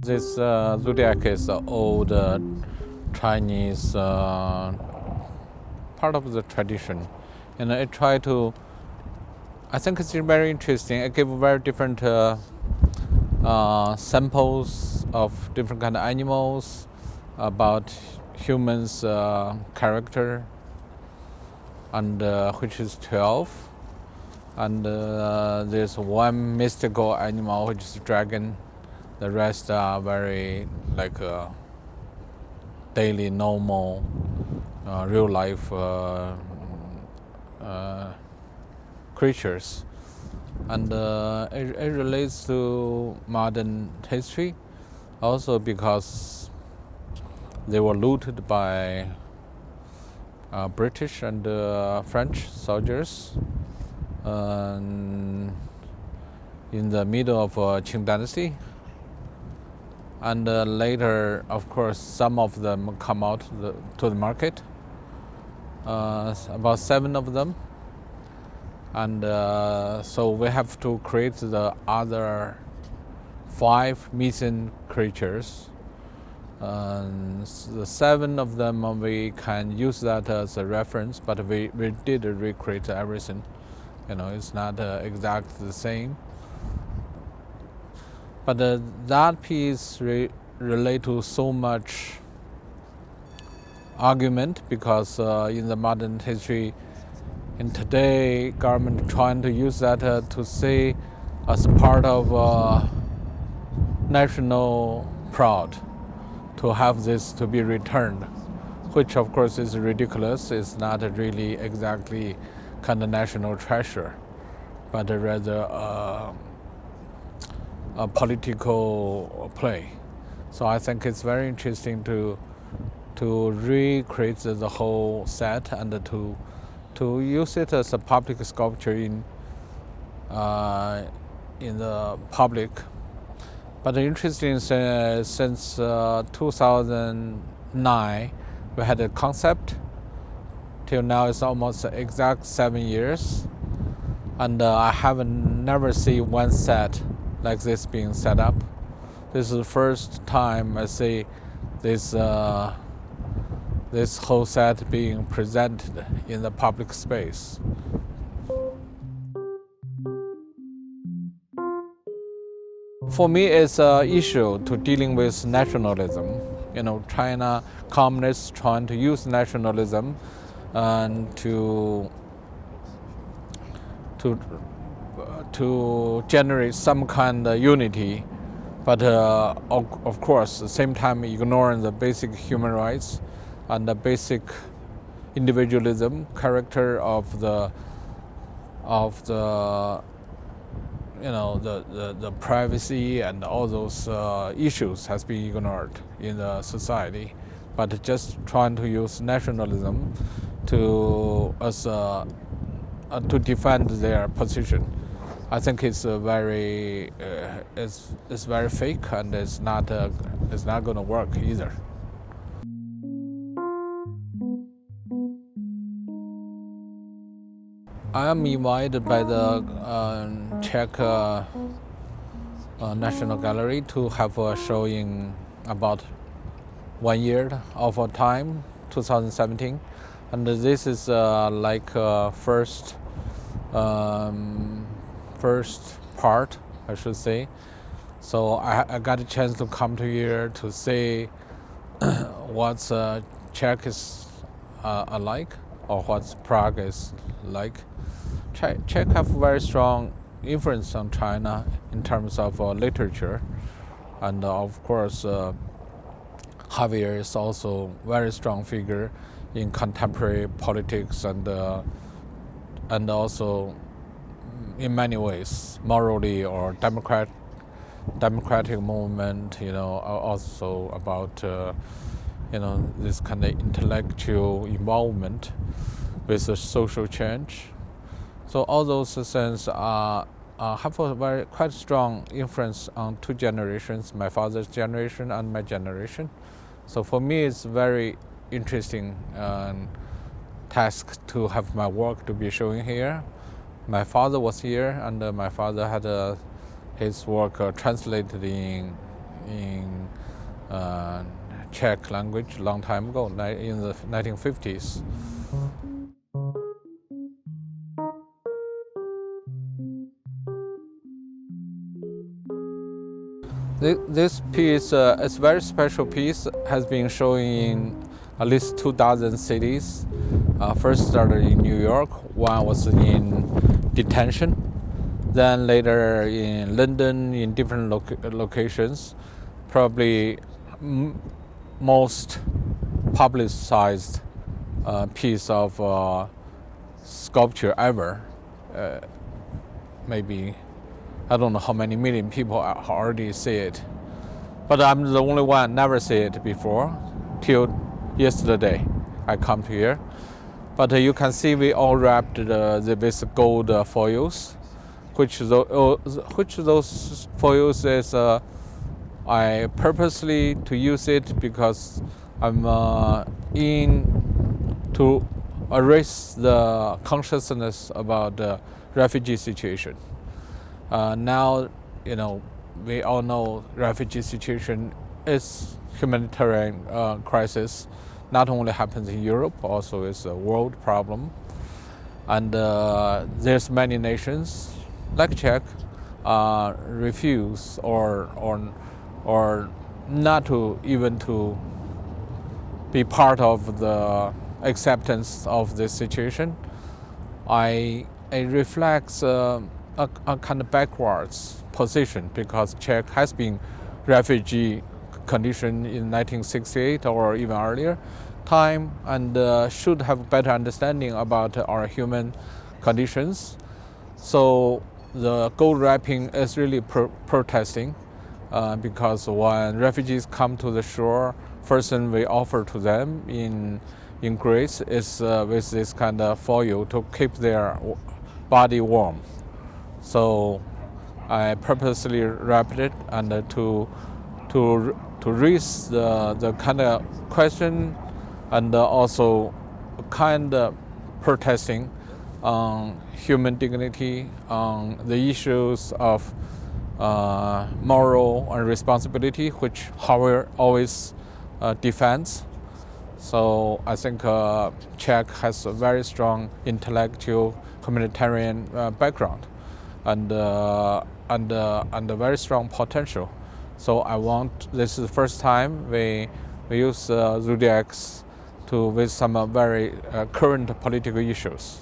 This Zodiac is an old Chinese part of the tradition, and I try to. I think it's very interesting. I give very different samples of different kind of animals about humans' character, and which is 12, and there's one mystical animal which is dragon. The rest are very like daily, normal, real life creatures, and it relates to modern history, also because they were looted by British and French soldiers in the middle of Qing Dynasty. And later, of course, some of them come out to the market, about 7 of them. And so we have to create the other 5 missing creatures. The 7 of them, we can use that as a reference, but we did recreate everything. You know, it's not exactly the same. But that piece relate to so much argument because in the modern history, in today, government trying to use that to say as part of national pride to have this to be returned, which of course is ridiculous. It's not really exactly kind of national treasure, but rather a political play. So I think it's very interesting to recreate the whole set and to use it as a public sculpture in the public. But interesting, since 2009, we had a concept. Till now, it's almost exact 7 years, and I haven't never seen one set like this being set up. This is the first time I see this this whole set being presented in the public space. For me, it's an issue to dealing with nationalism. You know, China communists trying to use nationalism and to generate some kind of unity, but of course, at the same time ignoring the basic human rights and the basic individualism character of the you know the privacy and all those issues has been ignored in the society, but just trying to use nationalism to defend their position. I think it's very fake, and it's not going to work either. I am invited by the Czech National Gallery to have a showing about 1 year of a time, 2017, and this is like first part, I should say. So I got a chance to come to here to see what's Czech is alike, or what's Prague is like. Czech have very strong influence on China in terms of literature, and of course Javier is also very strong figure in contemporary politics and also in many ways morally or democratic movement. You know, also about you know, this kind of intellectual involvement with the social change. So all those things have a quite strong influence on 2 generations, my father's generation and my generation. So for me, it's very interesting task to have my work to be showing here. My father was here, and my father had his work translated in in Czech language a long time ago, in the 1950s. This piece is a very special piece, has been showing in at least 2,000 cities. First started in New York, one was in detention, then later in London, in different locations. Probably most publicized piece of sculpture ever. Maybe, I don't know how many million people already see it. But I'm the only one never see it before, till yesterday I come here. But you can see we all wrapped with gold foils, which those foils is I purposely to use it because I'm in to erase the consciousness about the refugee situation. Now, we all know refugee situation is humanitarian crisis. Not only happens in Europe, also is a world problem. And there's many nations like Czech refuse or not to even to be part of the acceptance of this situation. It reflects a kind of backwards position because Czech has been refugee condition in 1968 or even earlier time and should have better understanding about our human conditions. So the gold wrapping is really protesting because when refugees come to the shore, first thing we offer to them in Greece is with this kind of foil to keep their body warm. So I purposely wrapped it and to raise the kind of question and also kind of protesting on human dignity, on the issues of moral and responsibility, which Howard always defends. So I think Czech has a very strong intellectual humanitarian background and a very strong potential. So this is the first time we use Zodiac with some very current political issues.